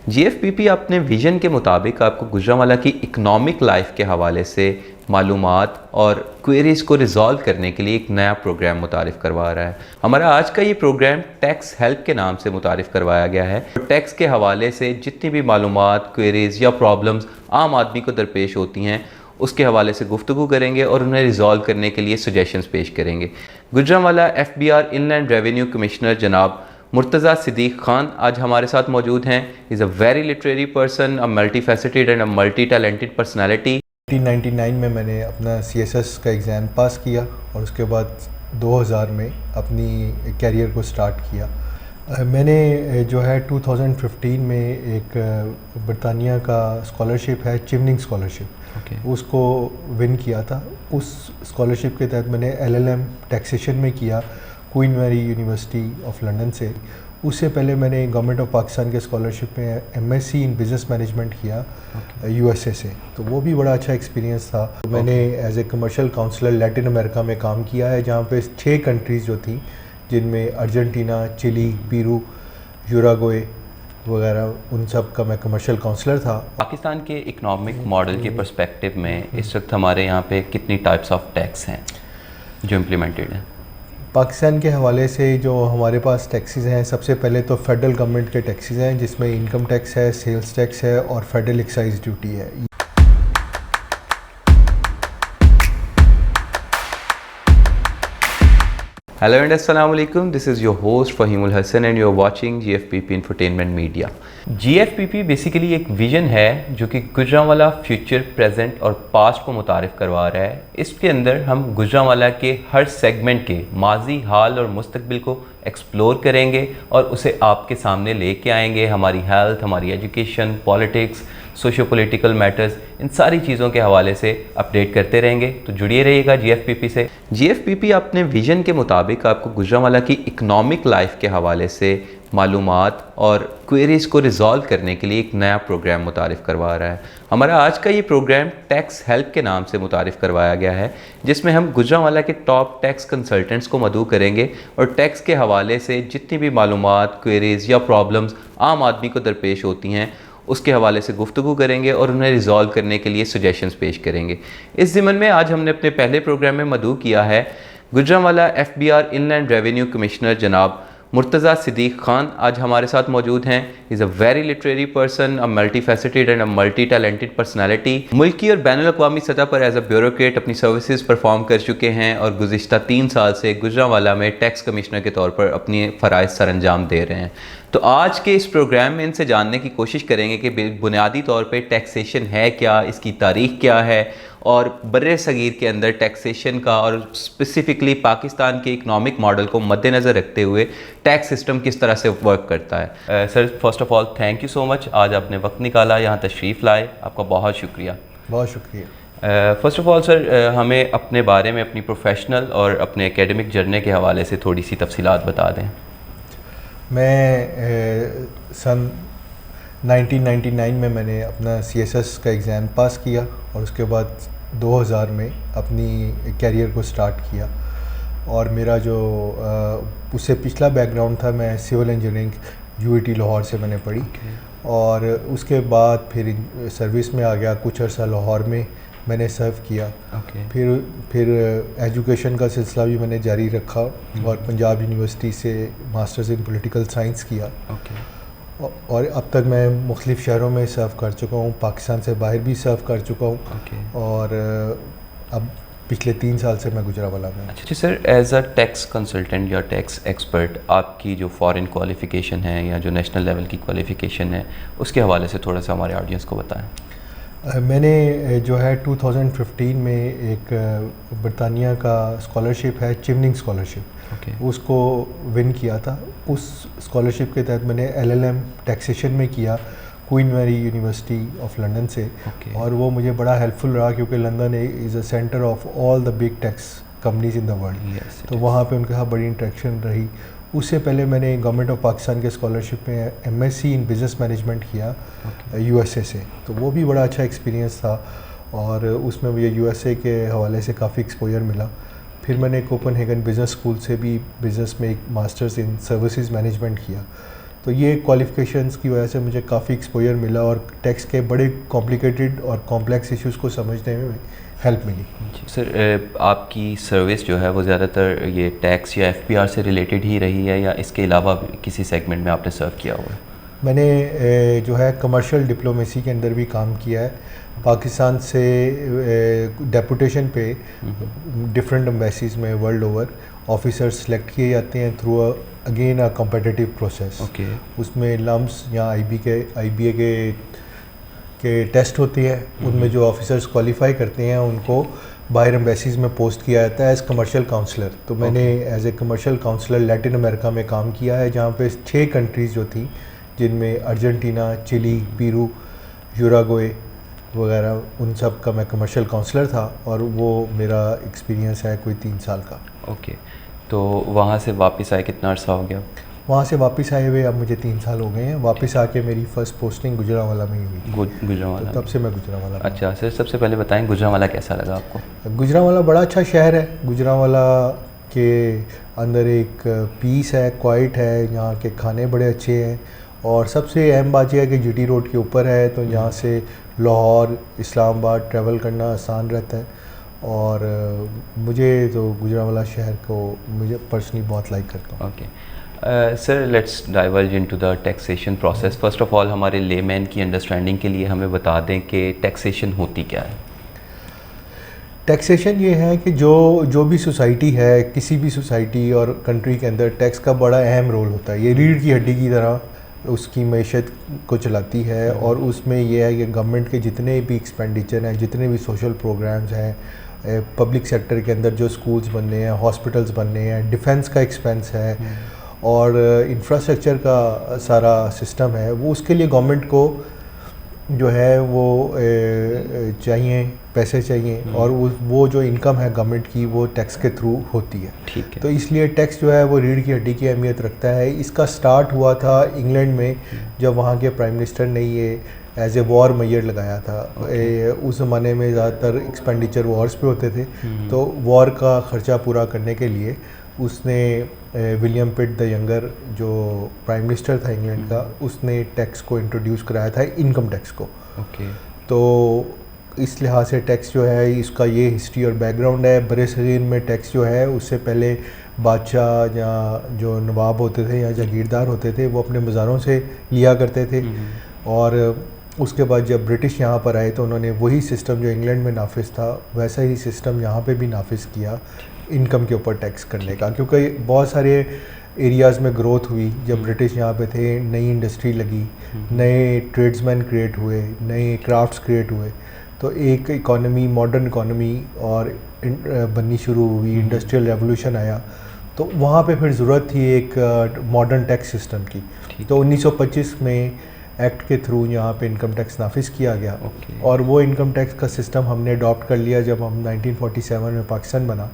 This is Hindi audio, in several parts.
जीएफपीपी अपने विजन के मुताबिक आपको गुजरांवाला की इकोनॉमिक लाइफ के हवाले से मालूमात और क्वेरीज़ को रिजॉल्व करने के लिए एक नया प्रोग्राम मुतारिफ़ करवा रहा है। हमारा आज का ये प्रोग्राम टैक्स हेल्प के नाम से मुतारिफ़ करवाया गया है। टैक्स के हवाले से जितनी भी मालूमात, क्वेरीज़ या प्रॉब्लम्स आम आदमी को दरपेश होती हैं उसके हवाले से गुफ्तगू करेंगे और उन्हें रिजॉल्व करने के लिए सजेशंस पेश करेंगे। Gujranwala FBR inland revenue commissioner जनाब मुर्तज़ा सिद्दीक खान आज हमारे साथ मौजूद हैं। Is a very literary person, a multi faceted and a multi talented personality. 1999 में मैंने अपना CSS का एग्ज़ाम पास किया और उसके बाद 2000 में अपनी कैरियर को स्टार्ट किया। मैंने जो है 2015 में एक बरतानिया का स्कॉलरशिप है, चिवनिंग स्कॉलरशिप, उसको विन किया था। उस स्कॉलरशिप के तहत मैंने LLM टैक्सेशन में किया Queen Mary University of London से। उससे पहले मैंने गवर्नमेंट ऑफ पाकिस्तान के स्कॉलरशिप में MSc इन बिज़नेस मैनेजमेंट किया USA से, तो वो भी बड़ा अच्छा एक्सपीरियंस था। मैंने as a commercial counsellor Latin America में काम किया है, जहाँ पे 6 कंट्रीज़ जो थी, जिनमें अर्जेंटीना, चिली, पेरू, यूराग्वे वगैरह, उन सब का मैं कमर्शियल काउंसलर था। पाकिस्तान के इकोनॉमिक मॉडल के पर्सपेक्टिव में इस वक्त हमारे यहाँ पे कितनी टाइप्स ऑफ टैक्स हैं जो इम्प्लीमेंटेड हैं? पाकिस्तान के हवाले से जो हमारे पास टैक्सेस हैं, सबसे पहले तो फेडरल गवर्नमेंट के टैक्सेस हैं, जिसमें इनकम टैक्स है, सेल्स टैक्स है और फेडरल एक्साइज ड्यूटी है। हेलो एंड अस्सलाम वालेकुम, this is your host Faheemul Hasan and you are watching GFPP infotainment media. GFPP basically एक विजन है जो कि गुजरांवाला फ्यूचर, प्रेजेंट और पास्ट को मुतारिफ़ करवा रहा है। इसके अंदर हम गुजरांवाला के हर सेगमेंट के माजी, हाल और मुस्तकबिल को एक्सप्लोर करेंगे और उसे आपके सामने लेके आएंगे। हमारी हेल्थ, हमारी education, politics, socio political matters, इन सारी चीज़ों के हवाले से अपडेट करते रहेंगे, तो जुड़िए रहिएगा जीएफपीपी से। जीएफपीपी अपने विजन के मुताबिक आपको गुजरांवाला की इकोनॉमिक लाइफ के हवाले से मालूमात और क्वेरीज़ को रिजॉल्व करने के लिए एक नया प्रोग्राम मुतारिफ़ करवा रहा है। हमारा आज का ये प्रोग्राम टैक्स हेल्प के नाम से मुतारिफ़ करवाया गया है, जिसमें हम गुजरांवाला के टॉप टैक्स कंसल्टेंट्स को मदऊ करेंगे और टैक्स के हवाले से जितनी भी मालूमात, क्वेरीज़ या प्रॉब्लम्स आम आदमी को दरपेश होती हैं उसके हवाले से गुफ्तगू करेंगे और उन्हें रिजॉल्व करने के लिए सजेशंस पेश करेंगे। इस ज़िम्मन में आज हमने अपने पहले प्रोग्राम में मदऊ किया है Gujranwala FBR inland revenue commissioner जनाब मुर्तज़ा सिद्दीक खान आज हमारे साथ मौजूद हैं। Is a very literary person, a multi faceted and a multi talented personality. मुल्की और बैनुल अक़वामी सतह पर एज अ ब्यूरोक्रेट अपनी सर्विसेज परफॉर्म कर चुके हैं और गुज़िश्ता 3 साल से गुजरांवाला में टैक्स कमिश्नर के तौर पर अपनी फ़राइज़ सर अंजाम दे रहे हैं। तो आज के इस प्रोग्राम में इनसे जानने की कोशिश करेंगे कि बुनियादी तौर पे टैक्सेशन है क्या, इसकी तारीख़ क्या है और बर्रे सगीर के अंदर टैक्सेशन का और स्पेसिफ़िकली पाकिस्तान के इकोनॉमिक मॉडल को मद्देनज़र रखते हुए टैक्स सिस्टम किस तरह से वर्क करता है। Sir, first of all thank you so much, आज आपने वक्त निकाला, यहाँ तशरीफ़ लाए, आपका बहुत शुक्रिया। बहुत शुक्रिया। फ़र्स्ट ऑफ़ ऑल सर, हमें अपने बारे में, अपनी प्रोफेशनल और अपने एकेडमिक जर्नी के हवाले से थोड़ी सी तफसीलात बता दें। मैं सन 1999 में मैंने अपना CSS का एग्ज़ाम पास किया और उसके बाद 2000 में अपनी कैरियर को स्टार्ट किया। और मेरा जो उससे पिछला बैकग्राउंड था, मैं सिविल इंजीनियरिंग UET लाहौर से मैंने पढ़ी और उसके बाद फिर सर्विस में आ गया। कुछ अर्सा लाहौर में मैंने सर्व किया। फिर एजुकेशन का सिलसिला भी मैंने जारी रखा और पंजाब यूनिवर्सिटी से मास्टर्स इन पॉलिटिकल साइंस किया। और अब तक मैं मुख्तलिफ़ शहरों में सर्व कर चुका हूँ, पाकिस्तान से बाहर भी सर्व कर चुका हूँ और अब पिछले 3 साल से मैं गुजरांवाला में। अच्छा sir, as a tax consultant या टैक्स एक्सपर्ट, आपकी जो फॉरेन क्वालिफ़िकेशन है या जो नेशनल लेवल की क्वालिफ़िकेशन है, उसके हवाले से थोड़ा सा हमारे ऑडियंस को बताएं। मैंने जो है 2015 में एक बरतानिया का स्कॉलरशिप है, चिवनिंग स्कॉलरशिप, उसको विन किया था। उस स्कॉलरशिप के तहत मैंने LLM टैक्सेशन में किया Queen Mary University of London से। और वो मुझे बड़ा हेल्पफुल रहा क्योंकि London is a centre of all the big tax companies in the world, तो वहाँ पे उनके साथ बड़ी इंटरेक्शन रही। उससे पहले मैंने गवर्नमेंट ऑफ पाकिस्तान के स्कॉलरशिप में MSc इन बिज़नेस मैनेजमेंट किया USA से, तो वो भी बड़ा अच्छा एक्सपीरियंस था और उसमें मुझे USA के हवाले से काफ़ी एक्सपोजर मिला। फिर मैंने कोपनहेगन बिज़नेस स्कूल से भी बिज़नेस में एक मास्टर्स इन सर्विसेज मैनेजमेंट किया। तो ये क्वालिफ़िकेशंस की वजह से मुझे काफ़ी एक्सपोजर मिला और टैक्स के बड़े कॉम्प्लिकेटेड और कॉम्प्लेक्स इश्यूज़ को समझने में हेल्प मिली। सर आपकी सर्विस जो है वो ज़्यादातर ये टैक्स या एफपीआर से रिलेटेड ही रही है या इसके अलावा भी किसी सेगमेंट में आपने सर्व किया हुआ है? मैंने जो है कमर्शियल डिप्लोमेसी के अंदर भी काम किया है। पाकिस्तान से डेपुटेशन पे डिफरेंट एम्बेसीज में वर्ल्ड ओवर ऑफिसर्स सेलेक्ट किए जाते हैं through again a competitive process. उसमें लम्स या आईबीए के टेस्ट होती है, उनमें जो ऑफिसर्स क्वालिफाई करते हैं उनको बाहर एम्बेसीज में पोस्ट किया जाता है एज़ कमर्शियल काउंसलर। तो मैंने as a commercial counsellor Latin America में काम किया है, जहाँ पे 6 कंट्रीज़ जो थी, जिनमें अर्जेंटीना, चिली, पेरू, यूराग्वे वगैरह, उन सब का मैं कमर्शियल काउंसलर था और वो मेरा एक्सपीरियंस है कोई 3 साल का। ओके, तो वहाँ से वापस आए कितना अर्सा हो गया? वहाँ से वापस आए हुए अब मुझे 3 साल हो गए हैं। वापस आके मेरी फ़र्स्ट पोस्टिंग गुजरांवाला में ही हुई। गुजरांवाला, तो तब से मैं गुजरांवाला। अच्छा सर, सबसे पहले बताएं गुजरांवाला कैसा लगा आपको? गुजरांवाला बड़ा अच्छा शहर है। गुजरांवाला के अंदर एक पीस है, क्वाइट है, यहाँ के खाने बड़े अच्छे हैं और सबसे अहम बात यह है कि जीटी रोड के ऊपर है, तो यहाँ से लाहौर, इस्लामाबाद ट्रैवल करना आसान रहता है और मुझे तो गुजरांवाला शहर को मुझे पर्सनली बहुत लाइक करता हूँ। Okay sir, let's diverge into the taxation process. First of all हमारे लेमैन की अंडरस्टैंडिंग के लिए हमें बता दें कि टैक्सेशन होती क्या है? टैक्सेशन ये है कि जो भी सोसाइटी है, किसी भी सोसाइटी और कंट्री के अंदर टैक्स का बड़ा अहम रोल होता है। ये रीढ़ की हड्डी की तरह उसकी मैशत को चलाती है और उसमें यह है कि गवर्नमेंट के जितने भी एक्सपेंडिचर हैं, जितने भी सोशल प्रोग्राम्स हैं, पब्लिक सेक्टर के अंदर जो स्कूल्स बनने हैं, हॉस्पिटल्स बनने हैं, डिफेंस का एक्सपेंस है और इंफ्रास्ट्रक्चर का सारा सिस्टम है, वो उसके लिए गवर्नमेंट को जो है वो चाहिए, पैसे चाहिए और वो जो इनकम है गवर्नमेंट की वो टैक्स के थ्रू होती है। ठीक है। तो इसलिए टैक्स जो है वो रीढ़ की हड्डी की अहमियत रखता है। इसका स्टार्ट हुआ था इंग्लैंड में, जब वहाँ के प्राइम मिनिस्टर ने ये एज ए वॉर मेजर लगाया था। उस ज़माने में ज़्यादातर एक्सपेंडिचर वॉर्स पे होते थे, तो वॉर का ख़र्चा पूरा करने के लिए उसने विलियम पिट द यंगर जो प्राइम मिनिस्टर था इंग्लैंड का, उसने टैक्स को इंट्रोड्यूस कराया था, इनकम टैक्स को। तो इस लिहाज से टैक्स जो है इसका ये हिस्ट्री और बैकग्राउंड है। बरसगीर में टैक्स जो है उससे पहले बादशाह या जो नवाब होते थे या जागीरदार होते थे वो अपने मज़ारों से लिया करते थे और उसके बाद जब ब्रिटिश यहाँ पर आए तो उन्होंने वही सिस्टम जो इंग्लैंड में नाफिज था वैसा ही सिस्टम यहाँ पे भी नाफिज किया इनकम के ऊपर टैक्स करने का, क्योंकि बहुत सारे एरियाज़ में ग्रोथ हुई जब ब्रिटिश यहाँ पे थे। नई इंडस्ट्री लगी, नए ट्रेड्समैन क्रिएट हुए, नए क्राफ्ट्स क्रिएट हुए, तो एक इकॉनमी, मॉडर्न इकॉनमी और बननी शुरू हुई, इंडस्ट्रियल रेवोल्यूशन आया, तो वहाँ पे फिर ज़रूरत थी एक मॉडर्न टैक्स सिस्टम की। तो 1925 में एक्ट के थ्रू यहाँ पे इनकम टैक्स नाफिज किया गया और वो इनकम टैक्स का सिस्टम हमने अडॉप्ट कर लिया जब हम 1947 में पाकिस्तान बना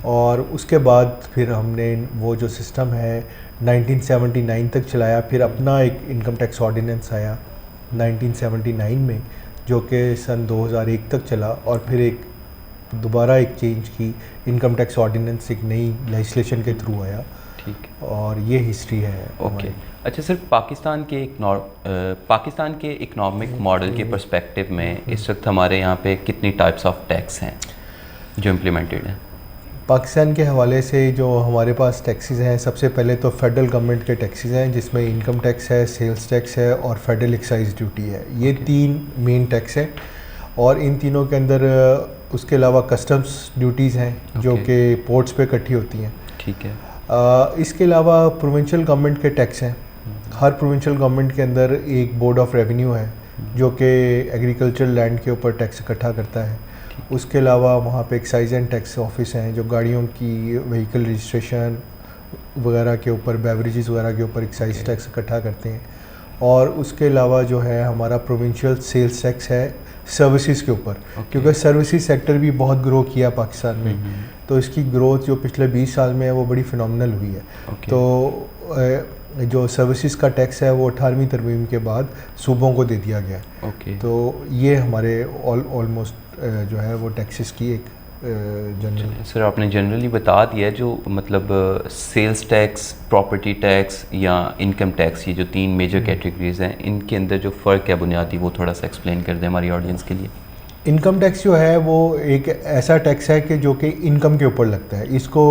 और उसके बाद फिर हमने वो जो सिस्टम है 1979 तक चलाया। फिर अपना एक इनकम टैक्स ऑर्डिनेंस आया 1979 में जो कि सन 2001 तक चला और फिर एक दोबारा एक चेंज की इनकम टैक्स ऑर्डिनेंस एक नई लेजिस्लेशन के थ्रू आया। ठीक, और ये हिस्ट्री है। ओके, अच्छा सर, पाकिस्तान के इकनॉमिक मॉडल के पर्सपेक्टिव में इस वक्त हमारे यहाँ पे कितनी टाइप्स ऑफ टैक्स हैं जो इम्प्लीमेंटेड हैं? पाकिस्तान के हवाले से जो हमारे पास टैक्सेस हैं, सबसे पहले तो फेडरल गवर्नमेंट के टैक्सेस हैं जिसमें इनकम टैक्स है, सेल्स टैक्स है और फेडरल एक्साइज ड्यूटी है। ये 3 मेन टैक्स हैं और इन तीनों के अंदर उसके अलावा कस्टम्स ड्यूटीज़ हैं जो कि पोर्ट्स पे इकट्ठी होती हैं। ठीक है। इसके अलावा प्रोविंशियल गवर्नमेंट के टैक्स हैं। हर प्रोविंशियल गवर्नमेंट के अंदर एक बोर्ड ऑफ रेवेन्यू है जो कि एग्रीकल्चर लैंड के ऊपर टैक्स इकट्ठा करता है। उसके अलावा वहाँ पे एक्साइज एंड टैक्स ऑफिस हैं जो गाड़ियों की व्हीकल रजिस्ट्रेशन वगैरह के ऊपर, बेवरेजेस वगैरह के ऊपर एक्साइज टैक्स इकट्ठा करते हैं। और उसके अलावा जो है हमारा प्रोविंशियल सेल्स टैक्स है सर्विसेज के ऊपर, क्योंकि सर्विसेज सेक्टर भी बहुत ग्रो किया पाकिस्तान में, तो इसकी ग्रोथ जो पिछले 20 साल में है वो बड़ी फिनोमिनल हुई है। तो जो सर्विसेज का टैक्स है वो 18वीं तरमीम के बाद सूबों को दे दिया गया है। तो ये हमारे ऑलमोस्ट जो है वो टैक्सेस की एक जनरल। सर आपने जनरली बता दिया जो मतलब सेल्स टैक्स, प्रॉपर्टी टैक्स या इनकम टैक्स, ये जो 3 मेजर कैटेगरीज हैं, इनके अंदर जो फ़र्क है बुनियादी, वो थोड़ा सा एक्सप्लेन कर दें हमारी ऑडियंस के लिए। इनकम टैक्स जो है वो एक ऐसा टैक्स है कि जो कि इनकम के ऊपर लगता है। इसको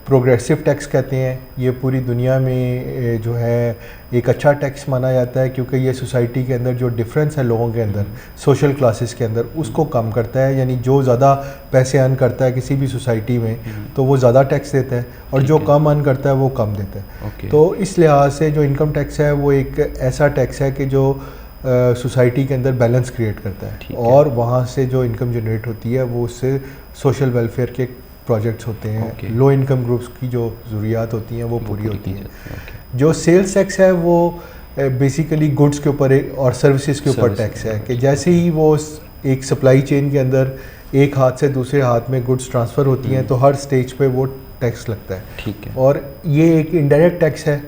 प्रोग्रेसिव टैक्स कहते हैं। ये पूरी दुनिया में जो है एक अच्छा टैक्स माना जाता है, क्योंकि ये सोसाइटी के अंदर जो डिफरेंस है लोगों के अंदर, सोशल क्लासेस के अंदर, उसको कम करता है। यानी जो ज़्यादा पैसे अर्न करता है किसी भी सोसाइटी में तो वो ज़्यादा टैक्स देता है, और जो कम अर्न करता है वो कम देता है। तो इस लिहाज से जो इनकम टैक्स है वो एक ऐसा टैक्स है कि जो सोसाइटी के अंदर बैलेंस क्रिएट करता है, और वहाँ से जो इनकम जनरेट होती है वो उससे सोशल वेलफेयर के प्रोजेक्ट्स होते हैं, लो इनकम ग्रुप्स की जो ज़रूरियात होती हैं वो पूरी होती हैं। जो सेल्स टैक्स है वो बेसिकली गुड्स के ऊपर और सर्विसेज के ऊपर टैक्स है, कि जैसे ही वो एक सप्लाई चेन के अंदर एक हाथ से दूसरे हाथ में गुड्स ट्रांसफ़र होती हैं तो हर स्टेज पे वो टैक्स लगता है। ठीक है। और ये एक इनडायरेक्ट टैक्स है,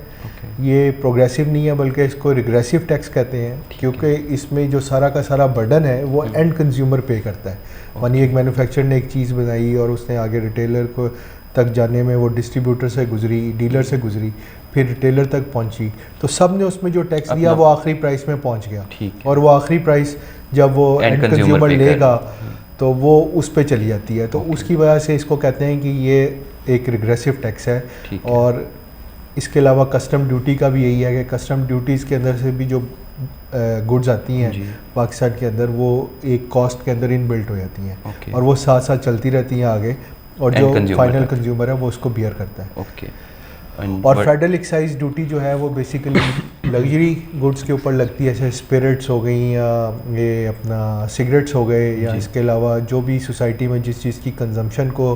ये प्रोग्रेसिव नहीं है बल्कि इसको रिग्रेसिव टैक्स कहते हैं, क्योंकि इसमें जो सारा का सारा बर्डन है वो एंड कंज्यूमर पे करता है। मानिए एक मैन्युफैक्चरर ने एक चीज़ बनाई और उसने आगे रिटेलर को तक जाने में वो डिस्ट्रीब्यूटर से गुजरी, डीलर से गुजरी, फिर रिटेलर तक पहुंची, तो सब ने उसमें जो टैक्स दिया वो आखिरी प्राइस में पहुंच गया, और वो आखिरी प्राइस जब वो एंड कंज्यूमर लेगा तो वो उस पे चली जाती है। तो उसकी वजह से इसको कहते हैं कि ये एक रिग्रेसिव टैक्स है। और इसके अलावा कस्टम ड्यूटी का भी यही है कि कस्टम ड्यूटीज़ के अंदर से भी जो गुड्स आती हैं पाकिस्तान के अंदर वो एक कॉस्ट के अंदर इनबिल्ट हो जाती हैं, और वो साथ साथ चलती रहती हैं आगे, और जो फाइनल कंज्यूमर है वो उसको बियर करता है। और फेडरल एक्साइज ड्यूटी जो है वो बेसिकली लग्जरी गुड्स के ऊपर लगती है, जैसे स्पिरिट्स हो गई या ये अपना सिगरेट्स हो गए, या इसके अलावा जो भी सोसाइटी में जिस चीज़ की कंजम्पशन को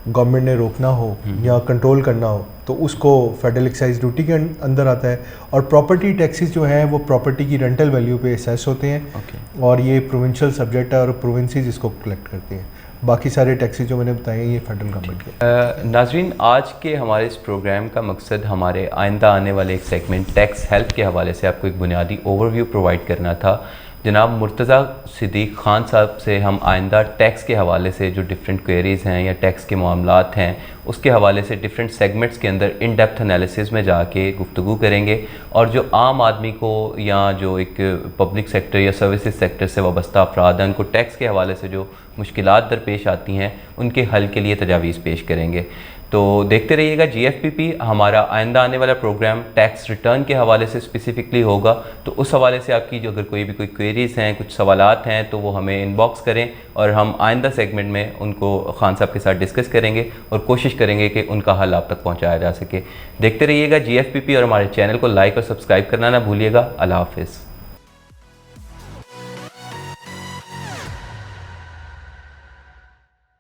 गवर्नमेंट ने रोकना हो या कंट्रोल करना हो तो उसको फेडरल एक्साइज ड्यूटी के अंदर आता है। और प्रॉपर्टी टैक्सेस जो हैं वो प्रॉपर्टी की रेंटल वैल्यू पे असेस होते हैं, और ये प्रोविंशियल सब्जेक्ट है और प्रोविंसेस इसको कलेक्ट करते हैं। बाकी सारे टैक्सेस जो मैंने बताए हैं ये फेडरल गवर्नमेंट के। नाजरीन, आज के हमारे इस प्रोग्राम का मकसद हमारे आइंदा आने वाले एक सेगमेंट टैक्स हेल्प के हवाले से आपको एक बुनियादी ओवरव्यू प्रोवाइड करना था। जनाब मुर्तज़ा सिद्दीक ख़ान साहब से हम आइंदा टैक्स के हवाले से जो डिफरेंट क्वेरीज़ हैं या टैक्स के मामलात हैं उसके हवाले से डिफरेंट सेगमेंट्स के अंदर इन डेप्थ एनालिसिस में जाके गुफ्तगू करेंगे, और जो आम आदमी को या जो एक पब्लिक सेक्टर या सर्विसेज सेक्टर से वाबस्ता अफराद हैं उनको टैक्स के हवाले से जो मुश्किलात दरपेश आती हैं उनके हल के लिए तजावीज़ पेश करेंगे। तो देखते रहिएगा GFPP। हमारा आइंदा आने वाला प्रोग्राम टैक्स रिटर्न के हवाले से स्पेसिफ़िकली होगा, तो उस हवाले से आपकी जो अगर कोई क्वेरीज़ हैं, कुछ सवालात हैं, तो वो हमें इनबॉक्स करें, और हम आइंदा सेगमेंट में उनको खान साहब के साथ डिस्कस करेंगे और कोशिश करेंगे कि उनका हल आप तक पहुँचाया जा सके। देखते रहिएगा GFPP, और हमारे चैनल को लाइक और सब्सक्राइब करना ना भूलिएगा। अल्लाह हाफ़िज़।